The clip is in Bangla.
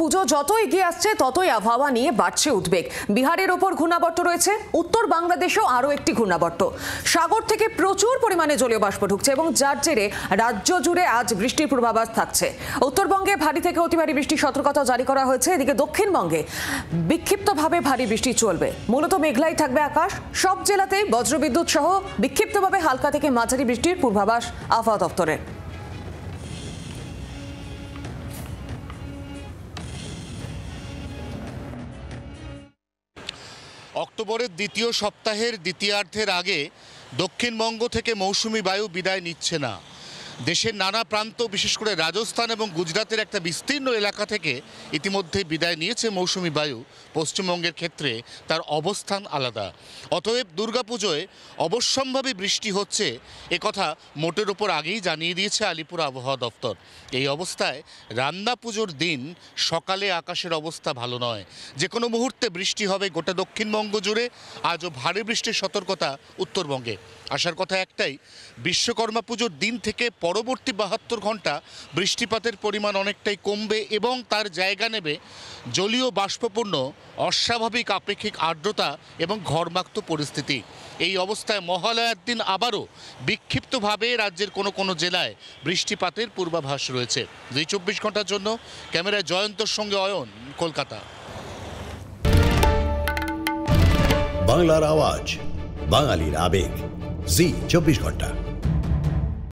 পুজো যত এগিয়ে আসছে ততই আবহাওয়া নিয়ে বাড়ছে উদ্বেগ। বিহারের ওপর ঘূর্ণাবর্ত রয়েছে, উত্তর বাংলাদেশেও আরও একটি ঘূর্ণাবর্ত। সাগর থেকে প্রচুর পরিমাণে জলীয় বাষ্প ঢুকছে এবং যার জেরে রাজ্য জুড়ে আজ বৃষ্টির পূর্বাভাস থাকছে। উত্তরবঙ্গে ভারী থেকে অতি ভারী বৃষ্টির সতর্কতা জারি করা হয়েছে। এদিকে দক্ষিণবঙ্গে বিক্ষিপ্তভাবে ভারী বৃষ্টি চলবে। মূলত মেঘলাই থাকবে আকাশ। সব জেলাতেই বজ্রবিদ্যুৎ সহ বিক্ষিপ্তভাবে হালকা থেকে মাঝারি বৃষ্টির পূর্বাভাস আবহাওয়া দপ্তরের। অক্টোবরের দ্বিতীয় সপ্তাহের দ্বিতীয়ার্ধের আগে দক্ষিণবঙ্গ থেকে মৌসুমি বায়ু বিদায় নিচ্ছে না। দেশের নানা প্রান্ত, বিশেষ করে রাজস্থান এবং গুজরাতের একটা বিস্তীর্ণ এলাকা থেকে ইতিমধ্যে বিদায় নিয়েছে মৌসুমি বায়ু। পশ্চিমবঙ্গের ক্ষেত্রে তার অবস্থান আলাদা। অতএব দুর্গাপুজোয় অবশ্যম্ভাবী বৃষ্টি হচ্ছে একথা মোটের ওপর আগেই জানিয়ে দিয়েছে আলিপুর আবহাওয়া দপ্তর। এই অবস্থায় রান্না পুজোর দিন সকালে আকাশের অবস্থা ভালো নয়। যে কোনো মুহূর্তে বৃষ্টি হবে গোটা দক্ষিণবঙ্গ জুড়ে। আজও ভারী বৃষ্টির সতর্কতা উত্তরবঙ্গে। আসার কথা একটাই, বিশ্বকর্মা পুজোর দিন থেকে পরবর্তী 72 ঘন্টা বৃষ্টিপাতের পরিমাণ অনেকটাই কমবে এবং তার জায়গা নেবে জলীয় বাষ্পপূর্ণ অস্বাভাবিক আপেক্ষিক আর্দ্রতা এবং ঘর্মাক্ত পরিস্থিতি। এই অবস্থায় মহালয়ার দিন আবারও বিক্ষিপ্তভাবে রাজ্যের কোনো কোনো জেলায় বৃষ্টিপাতের পূর্বাভাস রয়েছে। 24 ঘন্টার জন্য ক্যামেরায় জয়ন্তর সঙ্গে অয়ন, কলকাতা। বাংলার আওয়াজ, বাঙালির আবেগ, জি 24 ঘন্টা।